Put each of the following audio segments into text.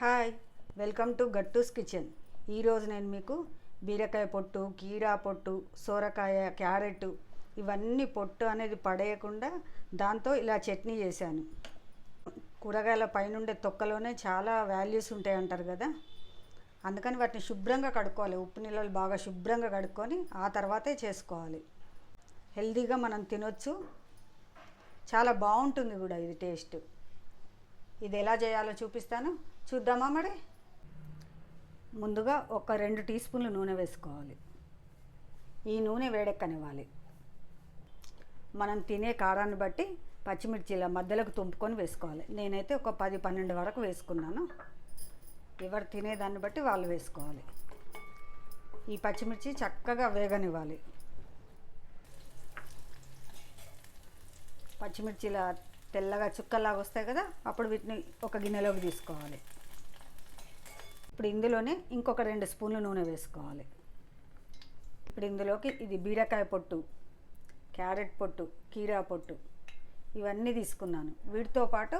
Hi, welcome to Gattu's kitchen. ఈరోజు నేను మీకు బీరకాయ పొట్టు, కీరా పొట్టు, సొరకాయ, క్యారెట్ ఇవన్నీ పొట్టు అనేది పడేయకుండా దాంతో ఇలా చట్నీ చేశాను. కూరగాయల పైనుండే తొక్కలోనే చాలా వాల్యూస్ ఉంటాయి అంటారు కదా, అందుకని వాటిని శుభ్రంగా కడుక్కోవాలి. ఉప్పు నీళ్ళు బాగా శుభ్రంగా కడుక్కొని ఆ తర్వాతే చేసుకోవాలి. హెల్తీగా మనం తినొచ్చు, చాలా బాగుంటుంది కూడా ఇది టేస్ట్. ఇది ఎలా చేయాలో చూపిస్తాను, చూద్దామా మరి. ముందుగా ఒక 2 టీ స్పూన్లు నూనె వేసుకోవాలి. ఈ నూనె వేడెక్కనివ్వాలి. మనం తినే కారాన్ని బట్టి పచ్చిమిర్చిల మధ్యలోకి తుంపుకొని వేసుకోవాలి. నేనైతే ఒక 10-12 వరకు వేసుకున్నాను. ఎవరు తినేదాన్ని బట్టి వాళ్ళు వేసుకోవాలి. ఈ పచ్చిమిర్చి చక్కగా వేగనివ్వాలి. పచ్చిమిర్చిలా తెల్లగా చుక్కలాగా వస్తాయి కదా, అప్పుడు వీటిని ఒక గిన్నెలోకి తీసుకోవాలి. ఇప్పుడు ఇందులోనే ఇంకొక 2 స్పూన్లు నూనె వేసుకోవాలి. ఇప్పుడు ఇందులోకి ఇది బీరకాయ పొట్టు, క్యారెట్ పొట్టు, కీరా పొట్టు ఇవన్నీ తీసుకున్నాను. వీటితో పాటు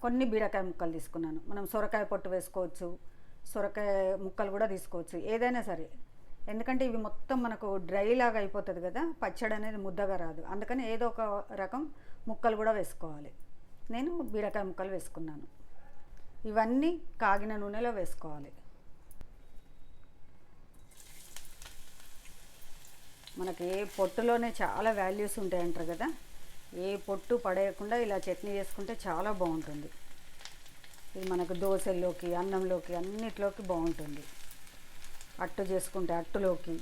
కొన్ని బీరకాయ ముక్కలు తీసుకున్నాను. మనం సొరకాయ పొట్టు వేసుకోవచ్చు, సొరకాయ ముక్కలు కూడా తీసుకోవచ్చు, ఏదైనా సరే. ఎందుకంటే ఇవి మొత్తం మనకు డ్రై లాగా అయిపోతుంది కదా, పచ్చడి అనేది ముద్దగా రాదు. అందుకని ఏదో ఒక రకం ముక్కలు కూడా వేసుకోవాలి. నేను బీరకాయ ముక్కలు వేసుకున్నాను. ఇవన్నీ కాగిన నూనెలో వేసుకోవాలి. మనకి ఏ పొట్టులోనే చాలా వాల్యూస్ ఉంటాయి అంటారు కదా, ఏ పొట్టు పడేయకుండా ఇలా చట్నీ చేసుకుంటే చాలా బాగుంటుంది. ఇది మనకు దోశల్లోకి, అన్నంలోకి, అన్నిట్లోకి బాగుంటుంది. అట్టు చేసుకుంటే అట్టులోకి,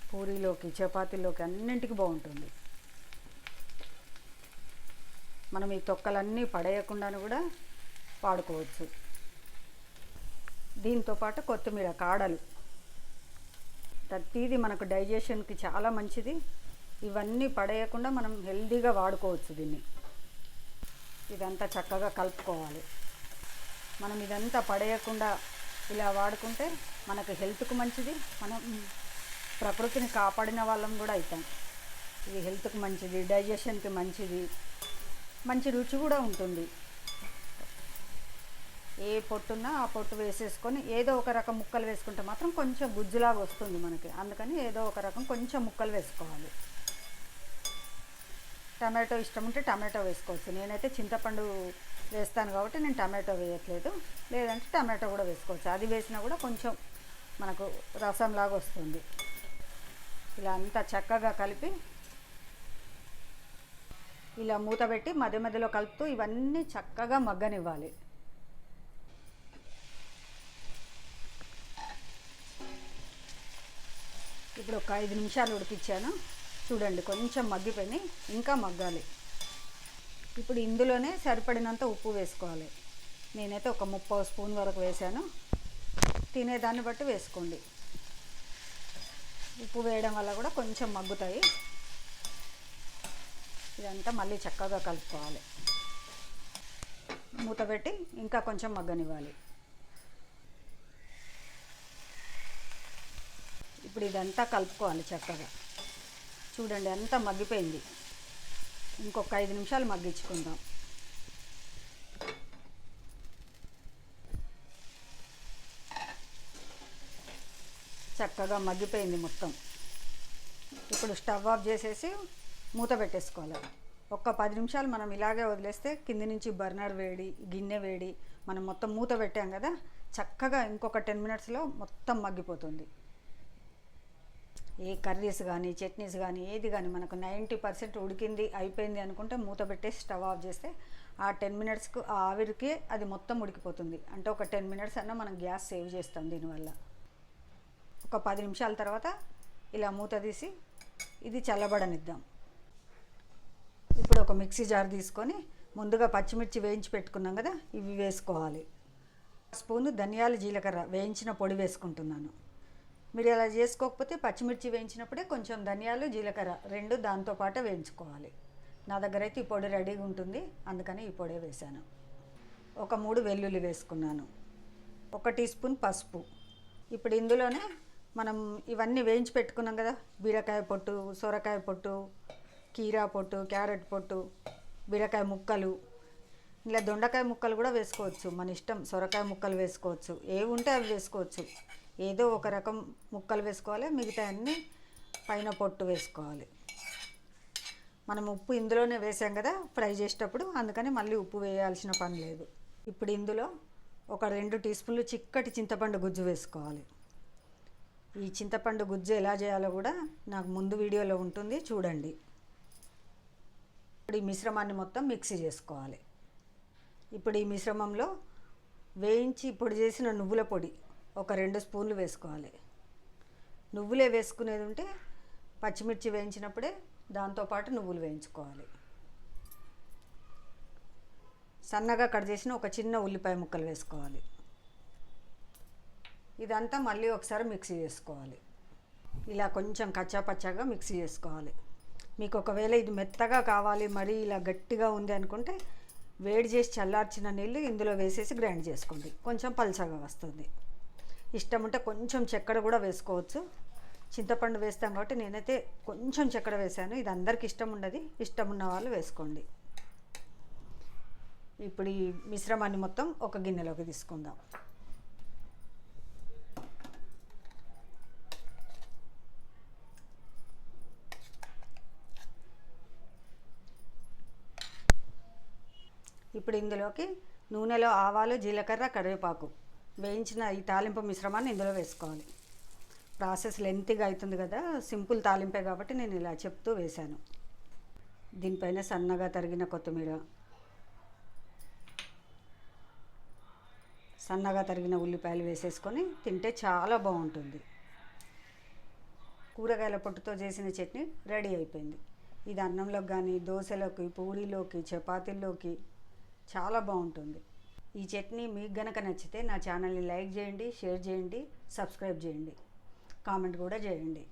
పూరీలోకి, చపాతీలోకి అన్నింటికి బాగుంటుంది. మనం ఈ తొక్కలన్నీ పడేయకుండాను కూడా వాడుకోవచ్చు. దీంతోపాటు కొత్తిమీర కాడలు, ప్రతిదీ మనకు డైజెషన్కి చాలా మంచిది. ఇవన్నీ పడేయకుండా మనం హెల్తీగా వాడుకోవచ్చు దీన్ని. ఇదంతా చక్కగా కలుపుకోవాలి. మనం ఇదంతా పడేయకుండా ఇలా వాడుకుంటే మనకు హెల్త్కు మంచిది. మనం ప్రకృతిని కాపాడిన వాళ్ళం కూడా అవుతాం. ఇది హెల్త్కి మంచిది, డైజెషన్కి మంచిది, మంచి రుచి కూడా ఉంటుంది. ఏ పొట్టున్నా ఆ పొట్టు వేసేసుకొని ఏదో ఒక రకం ముక్కలు వేసుకుంటే మాత్రం కొంచెం గుజ్జులాగా వస్తుంది మనకి. అందుకని ఏదో ఒక రకం కొంచెం ముక్కలు వేసుకోవాలి. టమాటో ఇష్టం ఉంటే టమాటో వేసుకోవచ్చు. నేనైతే చింతపండు వేస్తాను కాబట్టి నేను టమాటో వేయట్లేదు. లేదంటే టమాటో కూడా వేసుకోవచ్చు. అది వేసినా కూడా కొంచెం మనకు రసంలాగా వస్తుంది. ఇలా అంతా చక్కగా కలిపి ఇలా మూత పెట్టి మధ్య మధ్యలో కలుపుతూ ఇవన్నీ చక్కగా మగ్గనివ్వాలి. ఇప్పుడు ఒక 5 నిమిషాలు ఉడికించాను. చూడండి, కొంచెం మగ్గిపోయినాయి, ఇంకా మగ్గాలి. ఇప్పుడు ఇందులోనే సరిపడినంత ఉప్పు వేసుకోవాలి. నేనైతే ఒక 30 స్పూన్ వరకు వేసాను. తినేదాన్ని బట్టి వేసుకోండి. ఉప్పు వేయడం వల్ల కూడా కొంచెం మగ్గుతాయి. ఇదంతా మళ్ళీ చక్కగా కలుపుకోవాలి. మూత పెట్టి ఇంకా కొంచెం మగ్గనివ్వాలి. ఇప్పుడు ఇదంతా కలుపుకోవాలి చక్కగా. చూడండి, అంతా మగ్గిపోయింది. ఇంకొక 5 నిమిషాలు మగ్గించుకుందాం. చక్కగా మగ్గిపోయింది మొత్తం. ఇప్పుడు స్టవ్ ఆఫ్ చేసేసి మూత పెట్టేసుకోవాలి. ఒక్క 10 నిమిషాలు మనం ఇలాగే వదిలేస్తే కింది నుంచి బర్నర్ వేడి, గిన్నె వేడి, మనం మొత్తం మూత పెట్టాం కదా, చక్కగా ఇంకొక 10 మినిట్స్లో మొత్తం మగ్గిపోతుంది. ఏ కర్రీస్ కానీ, చట్నీస్ కానీ, ఏది కానీ మనకు 90% ఉడికింది, అయిపోయింది అనుకుంటే మూత పెట్టేసి స్టవ్ ఆఫ్ చేస్తే ఆ 10 మినిట్స్కు ఆ ఆవిరికి అది మొత్తం ఉడికిపోతుంది. అంటే ఒక 10 మినిట్స్ అన్నా మనం గ్యాస్ సేవ్ చేస్తాం దీనివల్ల. ఒక 10 నిమిషాల తర్వాత ఇలా మూత తీసి ఇది చల్లబడనిద్దాం. ఇప్పుడు ఒక మిక్సీ జార్ తీసుకొని ముందుగా పచ్చిమిర్చి వేయించి పెట్టుకున్నాం కదా, ఇవి వేసుకోవాలి. స్పూను ధనియాలు, జీలకర్ర వేయించిన పొడి వేసుకుంటున్నాను. మీరు ఇలా చేసుకోకపోతే పచ్చిమిర్చి వేయించినప్పుడే కొంచెం ధనియాలు, జీలకర్ర 2 దాంతోపాటు వేయించుకోవాలి. నా దగ్గర అయితే ఈ పొడి రెడీగా ఉంటుంది, అందుకని ఈ పొడి వేసాను. ఒక 3 వెల్లుల్లి వేసుకున్నాను. 1 టీ స్పూన్ పసుపు. ఇప్పుడు ఇందులోనే మనం ఇవన్నీ వేయించి పెట్టుకున్నాం కదా, బీరకాయ పొట్టు, సొరకాయ పొట్టు, కీరా పొట్టు, క్యారెట్ పొట్టు, బీరకాయ ముక్కలు ఇలా దొండకాయ ముక్కలు కూడా వేసుకోవచ్చు, మన ఇష్టం. సొరకాయ ముక్కలు వేసుకోవచ్చు, ఏవి ఉంటే అవి వేసుకోవచ్చు. ఏదో ఒక రకం ముక్కలు వేసుకోవాలి, మిగతా అన్నీ పైన పొట్టు వేసుకోవాలి. మనం ఉప్పు ఇందులోనే వేసాం కదా ఫ్రై చేసేటప్పుడు, అందుకని మళ్ళీ ఉప్పు వేయాల్సిన పని లేదు. ఇప్పుడు ఇందులో ఒక 2 టీ స్పూన్లు చిక్కటి చింతపండు గుజ్జు వేసుకోవాలి. ఈ చింతపండు గుజ్జు ఎలా చేయాలో కూడా నాకు ముందు వీడియోలో ఉంటుంది, చూడండి. ఇప్పుడు ఈ మిశ్రమాన్ని మొత్తం మిక్సీ చేసుకోవాలి. ఇప్పుడు ఈ మిశ్రమంలో వేయించి ఇప్పుడు చేసిన నువ్వుల పొడి ఒక 2 స్పూన్లు వేసుకోవాలి. నువ్వులే వేసుకునేది ఉంటే పచ్చిమిర్చి వేయించినప్పుడే దాంతోపాటు నువ్వులు వేయించుకోవాలి. సన్నగా కట్ చేసిన ఒక చిన్న ఉల్లిపాయ ముక్కలు వేసుకోవాలి. ఇదంతా మళ్ళీ ఒకసారి మిక్సీ చేసుకోవాలి. ఇలా కొంచెం కచ్చాపచ్చాగా మిక్సీ చేసుకోవాలి. మీకు ఒకవేళ ఇది మెత్తగా కావాలి, మరీ ఇలా గట్టిగా ఉంది అనుకుంటే వేడి చేసి చల్లార్చిన నీళ్ళు ఇందులో వేసేసి గ్రైండ్ చేసుకోండి, కొంచెం పల్చగా వస్తుంది. ఇష్టం ఉంటే కొంచెం చక్కెర కూడా వేసుకోవచ్చు. చింతపండు వేస్తాం కాబట్టి నేనైతే కొంచెం చక్కెర వేసాను. ఇది అందరికి ఇష్టం ఉండదు, ఇష్టం ఉన్న వాళ్ళు వేసుకోండి. ఇప్పుడు ఈ మిశ్రమాన్ని మొత్తం ఒక గిన్నెలోకి తీసుకుందాం. ఇప్పుడు ఇందులోకి నూనెలో ఆవాలు, జీలకర్ర, కరివేపాకు వేయించిన ఈ తాలింపు మిశ్రమాన్ని ఇందులో వేసుకోవాలి. ప్రాసెస్ లెంతీగా అవుతుంది కదా, సింపుల్ తాలింపే కాబట్టి నేను ఇలా చెప్తూ వేశాను. దీనిపైన సన్నగా తరిగిన కొత్తిమీర, సన్నగా తరిగిన ఉల్లిపాయలు వేసేసుకొని తింటే చాలా బాగుంటుంది. కూరగాయల పొట్టుతో చేసిన చట్నీ రెడీ అయిపోయింది. ఇది అన్నంలోకి కానీ, దోశలోకి, పూరీలోకి, చపాతీల్లోకి చాలా బాగుంటుంది. ఈ చట్నీ మీకు గనక నచ్చితే నా ఛానల్ని లైక్ చేయండి, షేర్ చేయండి, సబ్స్క్రైబ్ చేయండి, కామెంట్ కూడా చేయండి.